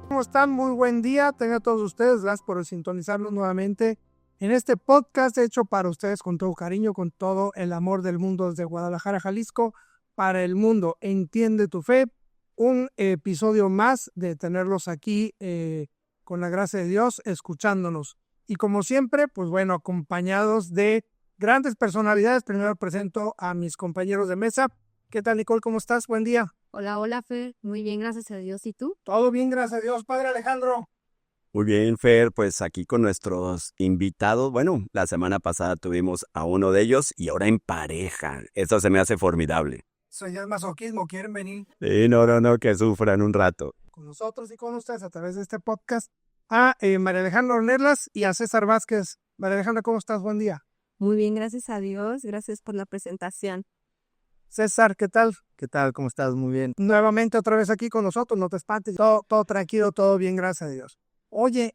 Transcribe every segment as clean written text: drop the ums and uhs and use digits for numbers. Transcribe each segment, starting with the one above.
¿Cómo están? Muy buen día. Tengan todos ustedes. Gracias por sintonizarnos nuevamente en este podcast hecho para ustedes con todo cariño, con todo el amor del mundo desde Guadalajara, Jalisco, para el mundo. Entiende tu fe. Un episodio más de tenerlos aquí con la gracia de Dios, escuchándonos. Y como siempre, pues bueno, acompañados de grandes personalidades. Primero presento a mis compañeros de mesa. ¿Qué tal, Nicole? ¿Cómo estás? Buen día. Hola, Fer. Muy bien, gracias a Dios. ¿Y tú? Todo bien, gracias a Dios. Padre Alejandro. Muy bien, Fer, pues aquí con nuestros invitados. Bueno, la semana pasada tuvimos a uno de ellos y ahora en pareja. Eso se me hace formidable. Eso ya es masoquismo. ¿Quieren venir Sí, no, que sufran un rato. con nosotros y con ustedes a través de este podcast? A María Alejandra Ornelas y a César Vázquez. María Alejandra, ¿cómo estás? Buen día. Muy bien, gracias a Dios. Gracias por la presentación. César, ¿qué tal? ¿Qué tal? ¿Cómo estás? Muy bien. Nuevamente otra vez aquí con nosotros, no te espantes. Todo tranquilo, todo bien, gracias a Dios. Oye,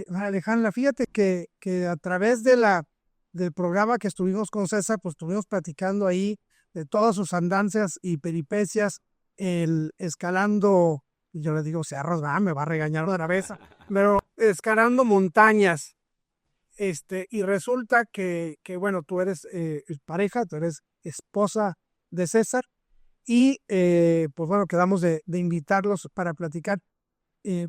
María Alejandra, fíjate que a través del programa que estuvimos con César, pues estuvimos platicando ahí de todas sus andancias y peripecias, el escalando, yo le digo cerros, me va a regañar otra vez, pero escalando montañas. Y resulta bueno, tú eres pareja, tú eres esposa de César, y pues bueno, quedamos de invitarlos para platicar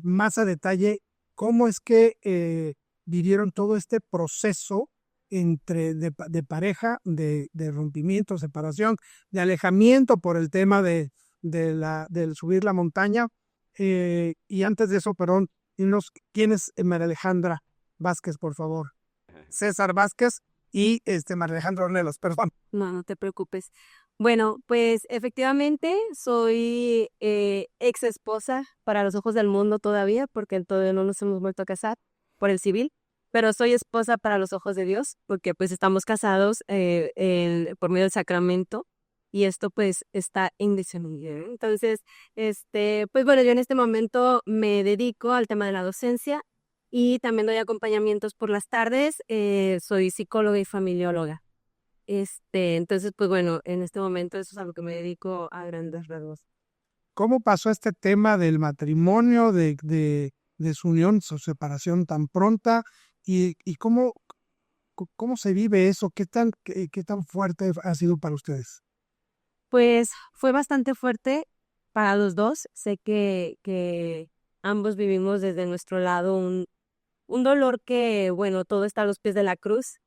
más a detalle cómo es que vivieron todo este proceso de pareja, de rompimiento, separación, de alejamiento por el tema del subir la montaña. Y antes de eso, perdón, ¿quién es María Alejandra Vázquez, por favor? César Vázquez y María Alejandra Ornelas, perdón. No te preocupes. Bueno, pues efectivamente soy ex esposa para los ojos del mundo todavía, porque todavía no nos hemos vuelto a casar por el civil, pero soy esposa para los ojos de Dios, porque pues estamos casados por medio del sacramento y esto pues está indisoluble. Entonces, pues bueno, yo en este momento me dedico al tema de la docencia y también doy acompañamientos por las tardes. Soy psicóloga y familióloga. Entonces, pues bueno, en este momento eso es a lo que me dedico a grandes rasgos. ¿Cómo pasó este tema del matrimonio, de su unión, su separación tan pronta? ¿Y cómo se vive eso? ¿Qué tan fuerte ha sido para ustedes? Pues fue bastante fuerte para los dos. Sé que ambos vivimos desde nuestro lado un dolor que, bueno, todo está a los pies de la cruz,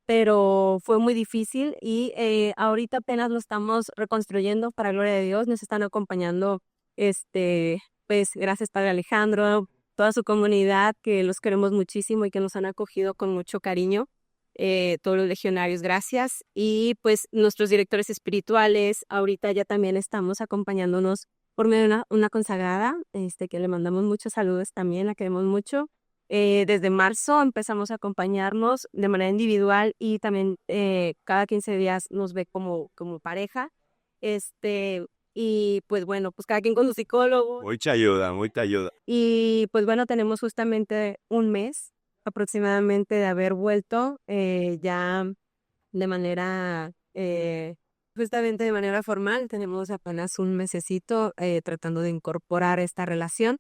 pero fue muy difícil y ahorita apenas lo estamos reconstruyendo para gloria de Dios. Nos están acompañando, pues gracias Padre Alejandro, toda su comunidad que los queremos muchísimo y que nos han acogido con mucho cariño. Todos los legionarios, gracias. Y pues nuestros directores espirituales, ahorita ya también estamos acompañándonos por medio de una consagrada, que le mandamos muchos saludos también, la queremos mucho. Desde marzo empezamos a acompañarnos de manera individual y también cada 15 días nos ve como pareja. Y pues bueno, pues cada quien con su psicólogo. Mucha ayuda, mucha ayuda. Y pues bueno, tenemos justamente un mes aproximadamente de haber vuelto ya de manera, justamente de manera formal. Tenemos apenas un mesecito tratando de incorporar esta relación.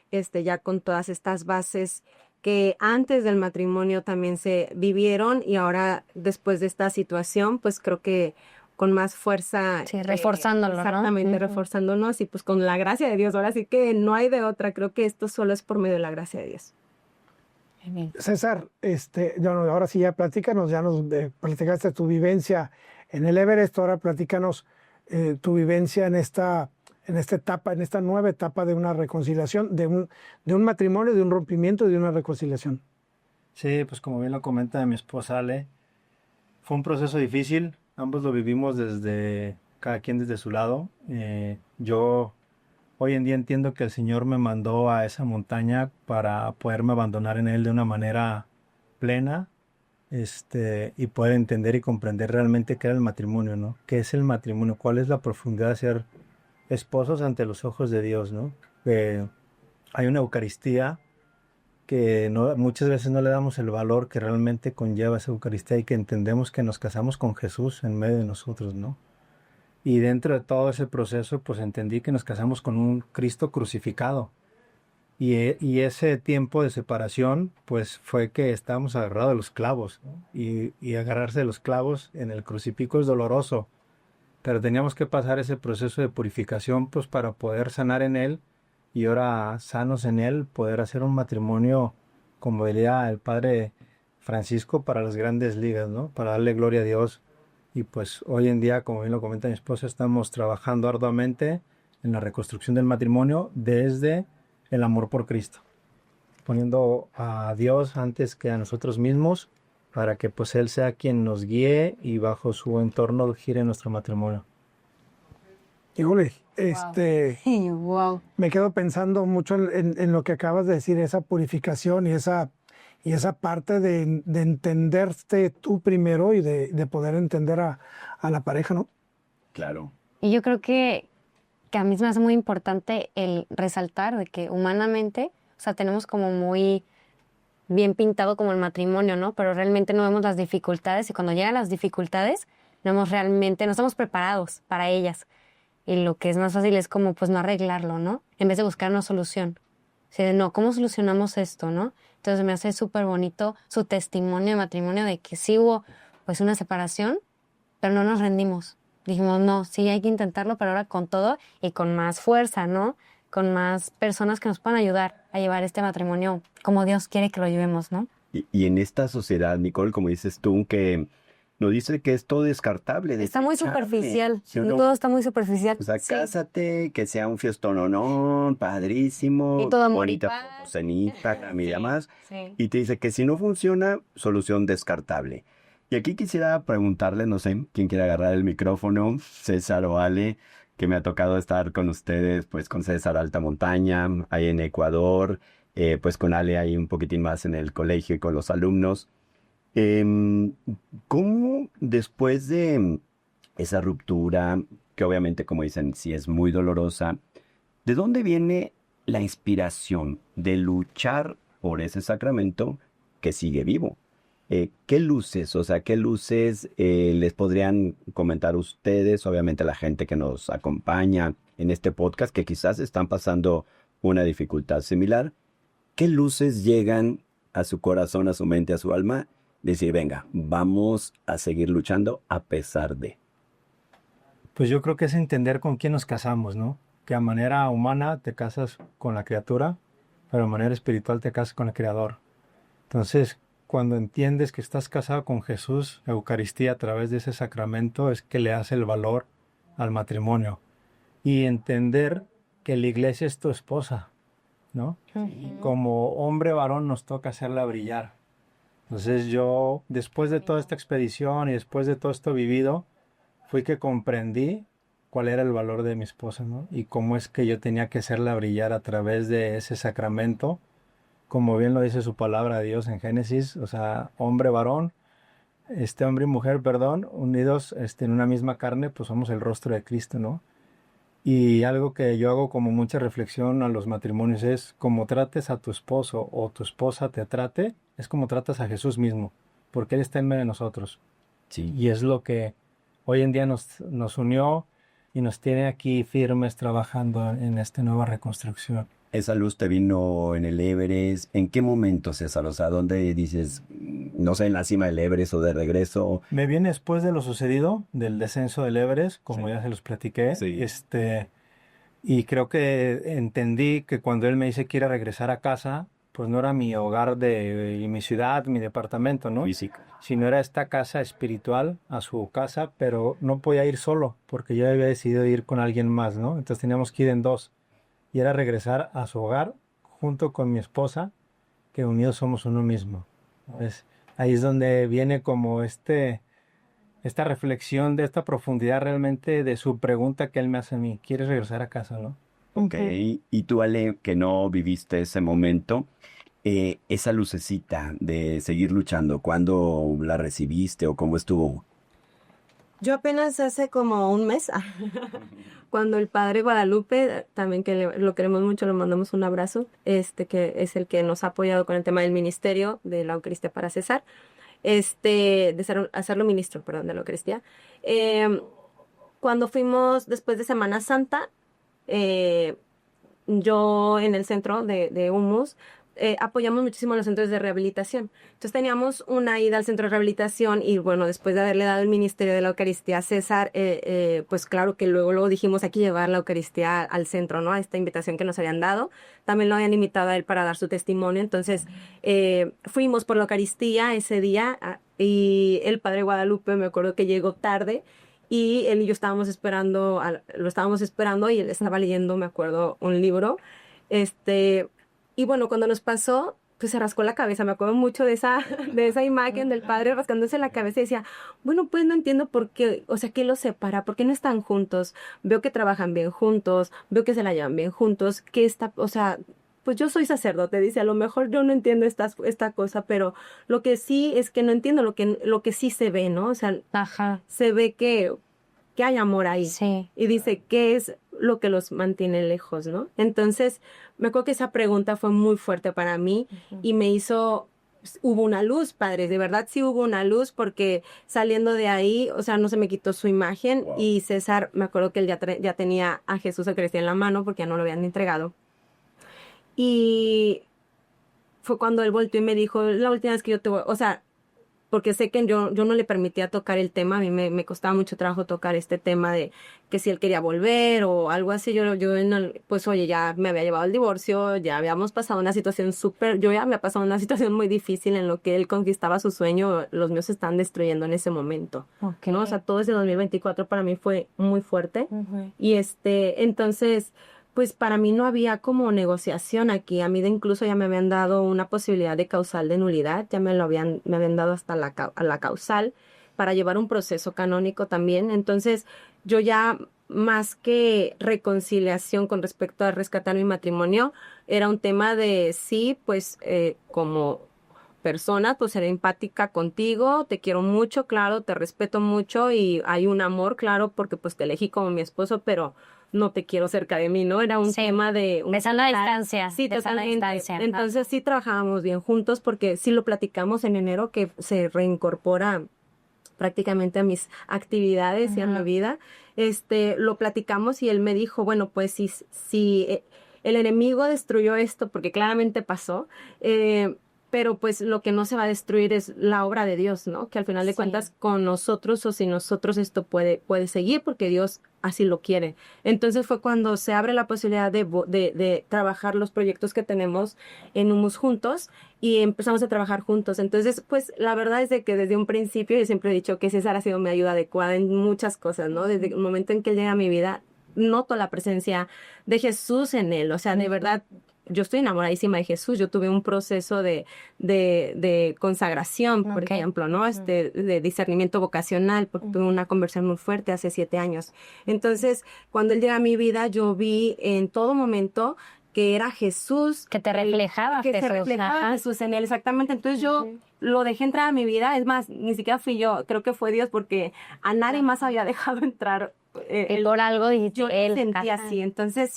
Ya con todas estas bases que antes del matrimonio también se vivieron y ahora después de esta situación, pues creo que con más fuerza. Sí, reforzándolo, ¿no? Exactamente, reforzándonos y pues con la gracia de Dios. Ahora sí que no hay de otra, creo que esto solo es por medio de la gracia de Dios. César, ahora sí ya platícanos, ya nos platicaste tu vivencia en el Everest, ahora platícanos tu vivencia en esta etapa, en esta nueva etapa de una reconciliación, de un matrimonio, de un rompimiento y de una reconciliación. Sí, pues como bien lo comenta mi esposa Ale, fue un proceso difícil, ambos lo vivimos cada quien desde su lado. Yo hoy en día entiendo que el Señor me mandó a esa montaña para poderme abandonar en Él de una manera plena, y poder entender y comprender realmente qué era el matrimonio, ¿no? ¿Qué es el matrimonio? ¿Cuál es la profundidad de ser esposos ante los ojos de Dios, ¿no? Hay una Eucaristía que muchas veces no le damos el valor que realmente conlleva esa Eucaristía y que entendemos que nos casamos con Jesús en medio de nosotros, ¿no? Y dentro de todo ese proceso, pues entendí que nos casamos con un Cristo crucificado. Y ese tiempo de separación, pues fue que estábamos agarrados de los clavos, ¿no? Y agarrarse de los clavos en el crucifijo es doloroso, pero teníamos que pasar ese proceso de purificación, pues para poder sanar en él y ahora sanos en él, poder hacer un matrimonio, como diría el padre Francisco, para las grandes ligas, ¿no? Para darle gloria a Dios. Y pues hoy en día, como bien lo comenta mi esposa, estamos trabajando arduamente en la reconstrucción del matrimonio desde el amor por Cristo, poniendo a Dios antes que a nosotros mismos para que pues Él sea quien nos guíe y bajo su entorno gire nuestro matrimonio. Híjole, Wow. me quedo pensando mucho en lo que acabas de decir, esa purificación y esa parte de entenderte tú primero y de poder entender a la pareja, ¿no? Claro. Y yo creo que a mí se me hace muy importante el resaltar de que humanamente, o sea, tenemos como muy bien pintado como el matrimonio, ¿no? Pero realmente no vemos las dificultades y cuando llegan las dificultades, no estamos preparados para ellas. Y lo que es más fácil es como, pues, no arreglarlo, ¿no? En vez de buscar una solución. O sea, no, ¿cómo solucionamos esto, no? Entonces me hace súper bonito su testimonio de matrimonio de que sí hubo, pues, una separación, pero no nos rendimos. Dijimos, no, sí hay que intentarlo, pero ahora con todo y con más fuerza, ¿no? Con más personas que nos puedan ayudar a llevar este matrimonio como Dios quiere que lo llevemos, ¿no? Y en esta sociedad, Nicole, como dices tú, que nos dice que es todo descartable. Está muy desechable, superficial, ¿sí o no? todo está muy superficial. O sea, Sí. cásate, que sea un fiestononón, padrísimo, Y todo amor y bonita paz. foto en Instagram y demás. Sí. Y te dice que si no funciona, solución descartable. Y aquí quisiera preguntarle, no sé, quién quiere agarrar el micrófono, César o Ale, que me ha tocado estar con ustedes, pues con César Alta Montaña, ahí en Ecuador, pues con Ale ahí un poquitín más en el colegio y con los alumnos. Em, ¿Cómo después de esa ruptura, que obviamente, como dicen, sí es muy dolorosa, de dónde viene la inspiración de luchar por ese sacramento que sigue vivo? ¿Qué luces, o sea, qué luces les podrían comentar ustedes, obviamente la gente que nos acompaña en este podcast, que quizás están pasando una dificultad similar? ¿Qué luces llegan a su corazón, a su mente, a su alma? Decir, venga, vamos a seguir luchando a pesar de. Pues yo creo que es entender con quién nos casamos, ¿no? Que a manera humana te casas con la criatura, pero a manera espiritual te casas con el Creador. Entonces, cuando entiendes que estás casado con Jesús, la Eucaristía a través de ese sacramento es que le hace el valor al matrimonio. Y entender que la iglesia es tu esposa, ¿no? Como hombre varón nos toca hacerla brillar. Entonces yo, después de toda esta expedición y después de todo esto vivido, fui que comprendí cuál era el valor de mi esposa, ¿no? Y cómo es que yo tenía que hacerla brillar a través de ese sacramento, como bien lo dice su palabra de Dios en Génesis, o sea, hombre, varón, hombre y mujer, perdón, unidos en una misma carne, pues somos el rostro de Cristo, ¿no? Y algo que yo hago como mucha reflexión a los matrimonios es como trates a tu esposo o tu esposa te trate, es como tratas a Jesús mismo, porque Él está en medio de nosotros. Sí. Y es lo que hoy en día nos unió y nos tiene aquí firmes trabajando en esta nueva reconstrucción. Esa luz te vino en el Everest. ¿En qué momento, César? O sea, ¿dónde dices, no sé, en la cima del Everest o de regreso? Me viene después de lo sucedido, del descenso del Everest, como ya se los platiqué. Sí. Y creo que entendí que cuando él me dice que ir a regresar a casa, pues no era mi hogar y mi ciudad, mi departamento, ¿no? Físico. Sino era esta casa espiritual, a su casa, pero no podía ir solo, porque yo había decidido ir con alguien más, ¿no? Entonces teníamos que ir en dos. Y era regresar a su hogar junto con mi esposa, que unidos somos uno mismo. Entonces, ahí es donde viene como esta reflexión de esta profundidad realmente de su pregunta que él me hace a mí. ¿Quieres regresar a casa, no? Ok. Y tú, Ale, que no viviste ese momento, esa lucecita de seguir luchando, ¿cuándo la recibiste o cómo estuvo? Yo apenas hace como un mes, cuando el padre Guadalupe, también lo queremos mucho, le mandamos un abrazo, que es el que nos ha apoyado con el tema del ministerio de la Eucaristía para César, hacerlo ministro, perdón, de la Eucaristía. Cuando fuimos después de Semana Santa, yo en el centro de Humus, apoyamos muchísimo los centros de rehabilitación. Entonces teníamos una ida al centro de rehabilitación y bueno, después de haberle dado el ministerio de la Eucaristía a César, pues claro que luego dijimos hay que llevar la Eucaristía al centro, ¿no? A esta invitación que nos habían dado. También lo habían invitado a él para dar su testimonio. Entonces fuimos por la Eucaristía ese día y el Padre Guadalupe me acuerdo que llegó tarde y él y yo lo estábamos esperando y él estaba leyendo, me acuerdo, un libro. Y bueno, cuando nos pasó, pues se rascó la cabeza. Me acuerdo mucho de esa imagen del padre rascándose la cabeza y decía, bueno, pues no entiendo por qué, o sea, ¿qué los separa? ¿Por qué no están juntos? Veo que trabajan bien juntos, veo que se la llevan bien juntos, o sea, pues yo soy sacerdote, dice, a lo mejor yo no entiendo esta cosa, pero lo que sí es que no entiendo lo que sí se ve, ¿no? O sea, Ajá. se ve que hay amor ahí. Sí. Y dice, ¿qué es lo que los mantiene lejos, no? Entonces, me acuerdo que esa pregunta fue muy fuerte para mí y me hizo, hubo una luz, padre, de verdad sí hubo una luz porque saliendo de ahí, o sea, no se me quitó su imagen y César, me acuerdo que él ya tenía a Jesús Eucaristía en la mano porque ya no lo habían entregado. Y fue cuando él volteó y me dijo, la última vez que yo te voy, o sea, porque sé que yo no le permitía tocar el tema, a mí me costaba mucho trabajo tocar este tema de que si él quería volver o algo así, pues oye, ya me había llevado el divorcio, ya habíamos pasado una situación yo ya me había pasado una situación muy difícil en lo que él conquistaba su sueño, los míos se están destruyendo en ese momento, Okay. ¿no? O sea, todo ese 2024 para mí fue muy fuerte y entonces pues para mí no había como negociación aquí. A mí incluso ya me habían dado una posibilidad de causal de nulidad, ya me habían dado hasta a la causal para llevar un proceso canónico también. Entonces yo ya más que reconciliación con respecto a rescatar mi matrimonio, era un tema de sí, pues como persona, pues seré empática contigo, te quiero mucho, claro, te respeto mucho y hay un amor, claro, porque pues te elegí como mi esposo, pero no te quiero cerca de mí, ¿no? Era un tema de sana distancia. Sí, de sana totalmente. distancia. Entonces sí trabajábamos bien juntos porque sí lo platicamos en enero que se reincorpora prácticamente a mis actividades y a mi vida. Lo platicamos y él me dijo, bueno, pues si el enemigo destruyó esto, porque claramente pasó, pero pues lo que no se va a destruir es la obra de Dios, ¿no? Que al final de cuentas con nosotros o sin nosotros esto puede seguir porque Dios así lo quiere. Entonces fue cuando se abre la posibilidad de trabajar los proyectos que tenemos en Humus juntos y empezamos a trabajar juntos. Entonces, pues la verdad es de que desde un principio yo siempre he dicho que César ha sido mi ayuda adecuada en muchas cosas, ¿no? Desde el momento en que él llega a mi vida, noto la presencia de Jesús en él. O sea, de verdad, yo estoy enamoradísima de Jesús. Yo tuve un proceso de consagración, por ejemplo, ¿no? De discernimiento vocacional, porque tuve una conversión muy fuerte hace 7 años. Entonces, cuando él llega a mi vida, yo vi en todo momento que era Jesús. Que te reflejaba Que Jesús. se reflejaba Jesús en él, exactamente. Entonces yo lo dejé entrar a mi vida. Es más, ni siquiera fui yo, creo que fue Dios, porque a nadie más había dejado entrar. Y por algo dijiste, yo sentí así. Entonces,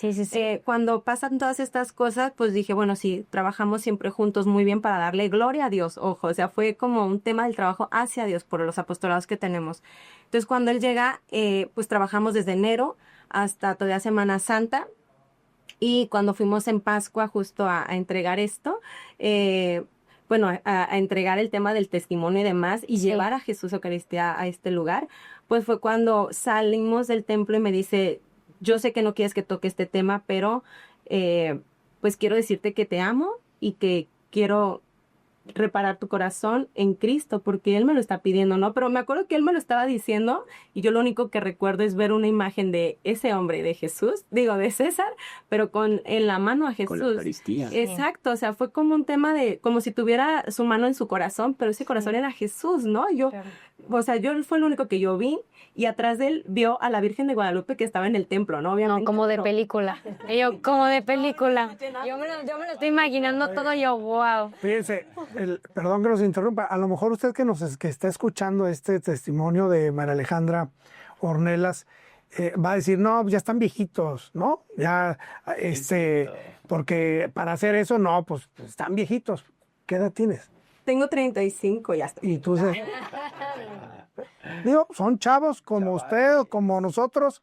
cuando pasan todas estas cosas, pues dije, bueno, sí, trabajamos siempre juntos muy bien para darle gloria a Dios. Ojo, o sea, fue como un tema del trabajo hacia Dios por los apostolados que tenemos. Entonces, cuando él llega, pues trabajamos desde enero hasta todavía Semana Santa. Y cuando fuimos en Pascua justo a entregar esto, a entregar el tema del testimonio y demás, y llevar a Jesús Eucaristía a este lugar, pues fue cuando salimos del templo y me dice, yo sé que no quieres que toque este tema, pero pues quiero decirte que te amo y que quiero reparar tu corazón en Cristo, porque Él me lo está pidiendo, ¿no? Pero me acuerdo que Él me lo estaba diciendo y yo lo único que recuerdo es ver una imagen de ese hombre, de Jesús, de César, pero en la mano a Jesús. Con la Eucaristía. Exacto, o sea, fue como un tema como si tuviera su mano en su corazón, pero ese corazón era Jesús, ¿no? O sea, yo fue lo único que yo vi y atrás de él vio a la Virgen de Guadalupe que estaba en el templo, ¿no? Obviamente. No, como de película. Como de película. Yo me lo estoy imaginando todo yo, wow. Fíjense, perdón que nos interrumpa, a lo mejor usted que está escuchando este testimonio de María Alejandra Ornelas, va a decir, no, ya están viejitos, ¿no? Ya, porque para hacer eso, no, pues están viejitos. ¿Qué edad tienes? Tengo 35 ya está. Y tú digo, son chavos como usted o como nosotros,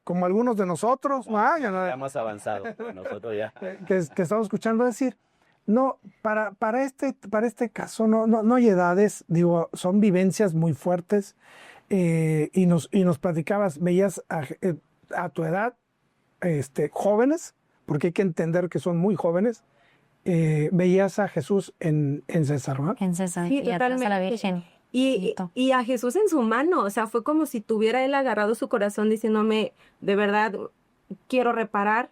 como algunos de nosotros, Ya más avanzado, nosotros ya. que estamos escuchando decir, no, para este caso no hay edades, digo, son vivencias muy fuertes, y nos platicabas, veías a tu edad, jóvenes, porque hay que entender que son muy jóvenes, veías a Jesús en César, ¿no? En César, Sí, y atrás a la totalmente. Virgen. Y, Bonito. y a Jesús en su mano, o sea, fue como si tuviera él agarrado su corazón diciéndome, de verdad, quiero reparar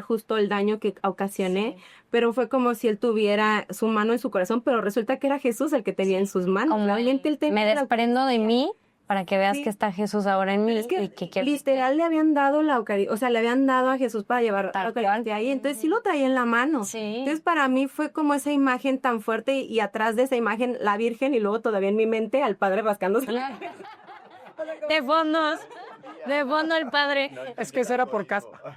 justo el daño que ocasioné, pero fue como si él tuviera su mano en su corazón, pero resulta que era Jesús el que tenía en sus manos. Como Realmente él tenía me la desprendo de mí para que veas Sí. que está Jesús ahora en mí Es que y que quiero... literal le habían dado la Eucaristía, o sea, le habían dado a Jesús para llevar la Tal Eucaristía ahí, entonces sí lo traía en la mano. Sí. Entonces para mí fue como esa imagen tan fuerte y atrás de esa imagen la Virgen y luego todavía en mi mente al Padre rascándose. De fondo el Padre. Es que eso era por caspa.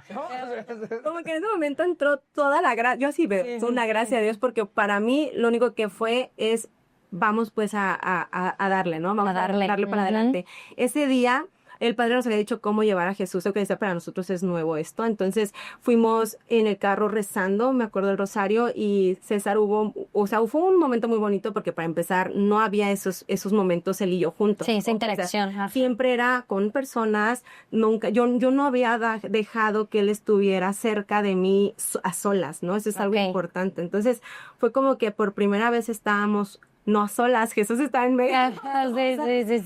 Como que en ese momento entró toda la gracia, yo así veo, fue una gracia de Dios porque para mí lo único que fue es vamos pues a darle, ¿no? Vamos A darle. para Ujú. adelante. Ese día el Padre nos había dicho cómo llevar a Jesús, Eucaristía para nosotros es nuevo esto, entonces fuimos en el carro rezando, me acuerdo del rosario y César fue un momento muy bonito porque para empezar no había esos momentos él y yo juntos. Sí, esa O sea, interacción. siempre era con personas, nunca, yo no había dejado que él estuviera cerca de mí a solas, ¿no? Eso es algo Ok. importante. Entonces fue como que por primera vez estábamos no a solas, Jesús estaba en medio. Ajá,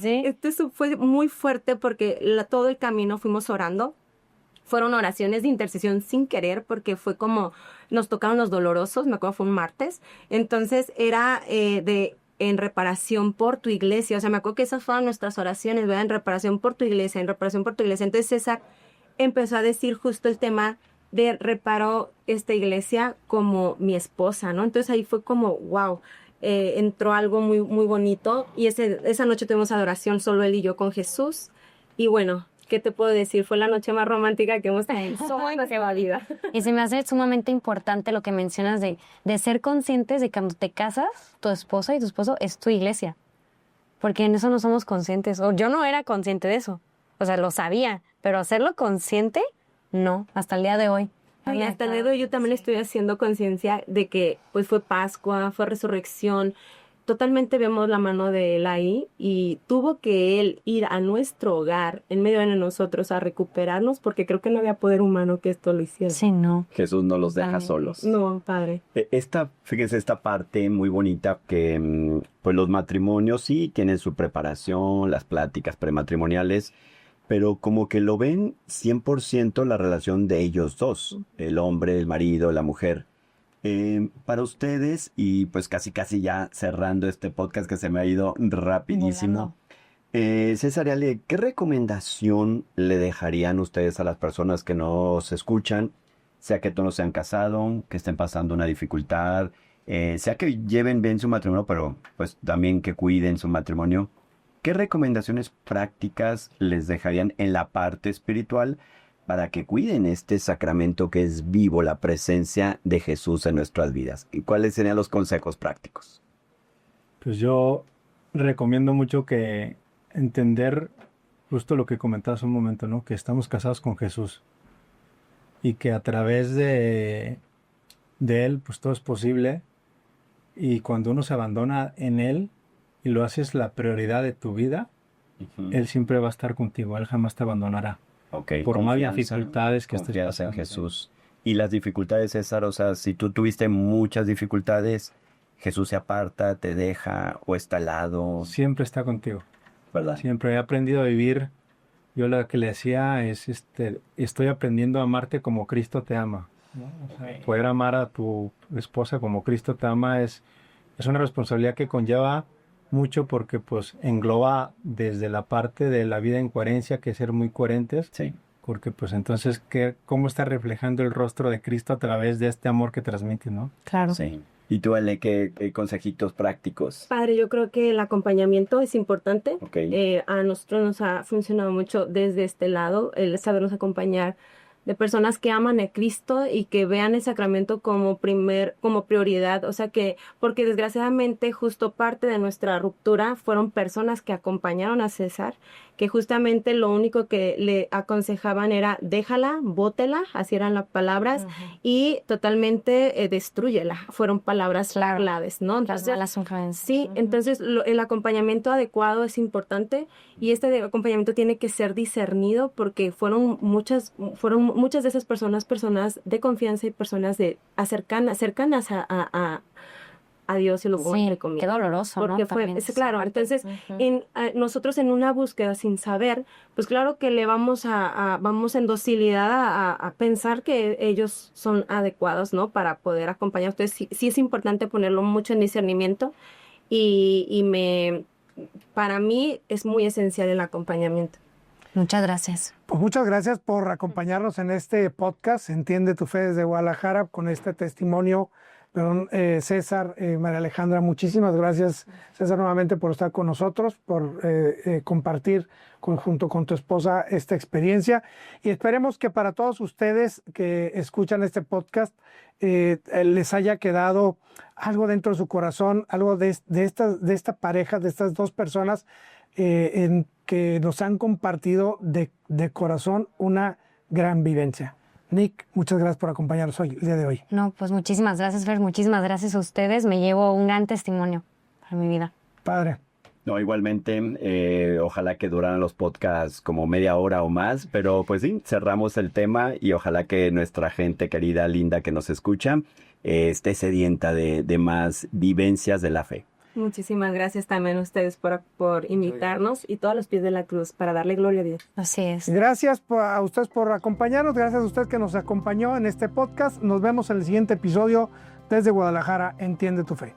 sí. Esto fue muy fuerte porque todo el camino fuimos orando. Fueron oraciones de intercesión sin querer porque fue como nos tocaron los dolorosos, me acuerdo fue un martes. Entonces era en reparación por tu iglesia. O sea, me acuerdo que esas fueron nuestras oraciones, ¿verdad? En reparación por tu iglesia, en reparación por tu iglesia. Entonces César empezó a decir justo el tema de reparo esta iglesia como mi esposa, ¿no? Entonces ahí fue como, wow. Entró algo muy, muy bonito y esa noche tuvimos adoración solo él y yo con Jesús y bueno, ¿qué te puedo decir? Fue la noche más romántica que hemos tenido en nuestra vida. Y se me hace sumamente importante lo que mencionas de ser conscientes de que cuando te casas, tu esposa y tu esposo es tu iglesia. Porque en eso no somos conscientes. O yo no era consciente de eso. O sea, lo sabía, pero hacerlo consciente, no, hasta el día de hoy. Y hasta el día de hoy yo también estoy haciendo conciencia de que pues fue Pascua, fue resurrección. Totalmente vemos la mano de él ahí y tuvo que él ir a nuestro hogar en medio de nosotros a recuperarnos porque creo que no había poder humano que esto lo hiciera. Sí, no. Jesús no los deja Amén. solos. No, padre. Fíjense esta parte muy bonita que pues los matrimonios sí tienen su preparación, las pláticas prematrimoniales, pero como que lo ven 100% la relación de ellos dos, el hombre, el marido, la mujer. Para ustedes, y pues casi ya cerrando este podcast que se me ha ido rapidísimo, César y Ale, ¿qué recomendación le dejarían ustedes a las personas que nos escuchan? Sea que todos se han casado, que estén pasando una dificultad, sea que lleven bien su matrimonio, pero pues también que cuiden su matrimonio. ¿Qué recomendaciones prácticas les dejarían en la parte espiritual para que cuiden este sacramento que es vivo, la presencia de Jesús en nuestras vidas? ¿Y cuáles serían los consejos prácticos? Pues yo recomiendo mucho que entender justo lo que comentabas un momento, ¿no? Que estamos casados con Jesús y que a través de Él, pues todo es posible. Y cuando uno se abandona en Él y lo haces la prioridad de tu vida, Él siempre va a estar contigo, Él jamás te abandonará. Okay, Por más confianza, dificultades que estés confianza en pasando. Jesús. Y las dificultades, César, o sea, si tú tuviste muchas dificultades, Jesús se aparta, te deja o está al lado, Siempre está contigo. ¿verdad? Siempre he aprendido a vivir. Yo lo que le decía es, estoy aprendiendo a amarte como Cristo te ama, ¿no? O sea, poder amar a tu esposa como Cristo te ama es una responsabilidad que conlleva mucho porque pues engloba desde la parte de la vida en coherencia, que es ser muy coherentes, Sí. porque pues entonces, ¿cómo está reflejando el rostro de Cristo a través de este amor que transmite, ¿no? Claro. Sí. ¿Y tú, Ale, qué consejitos prácticos? Padre, yo creo que el acompañamiento es importante. Ok. A nosotros nos ha funcionado mucho desde este lado, el sabernos acompañar de personas que aman a Cristo y que vean el sacramento como prioridad. O sea que, porque desgraciadamente justo parte de nuestra ruptura fueron personas que acompañaron a César, que justamente lo único que le aconsejaban era déjala, bótela, así eran las palabras, y totalmente destrúyela. Fueron palabras claves, ¿no? Las malas influencias. Sí, entonces el acompañamiento adecuado es importante y este acompañamiento tiene que ser discernido porque fueron muchas de esas personas de confianza y personas cercanas a Dios y lo Sí, qué doloroso, porque ¿no? fue, También claro, entonces nosotros en una búsqueda sin saber, pues claro que le vamos en docilidad a pensar que ellos son adecuados, ¿no? Para poder acompañar. Entonces sí es importante ponerlo mucho en discernimiento para mí es muy esencial el acompañamiento. Muchas gracias. Pues muchas gracias por acompañarnos en este podcast, Entiende tu Fe desde Guadalajara, con este testimonio. César, María Alejandra, muchísimas gracias, César, nuevamente por estar con nosotros, por compartir junto con tu esposa esta experiencia. Y esperemos que para todos ustedes que escuchan este podcast les haya quedado algo dentro de su corazón, algo de esta pareja, de estas dos personas en que nos han compartido de corazón una gran vivencia. Nick, muchas gracias por acompañarnos hoy, el día de hoy. No, pues muchísimas gracias, Fer, muchísimas gracias a ustedes. Me llevo un gran testimonio para mi vida. Padre. No, igualmente, ojalá que duraran los podcasts como media hora o más, pero pues sí, cerramos el tema y ojalá que nuestra gente querida, linda que nos escucha, esté sedienta de más vivencias de la fe. Muchísimas gracias también a ustedes por invitarnos y todos los pies de la cruz para darle gloria a Dios. Así es. Gracias a ustedes por acompañarnos, gracias a usted que nos acompañó en este podcast. Nos vemos en el siguiente episodio desde Guadalajara, Entiende tu Fe.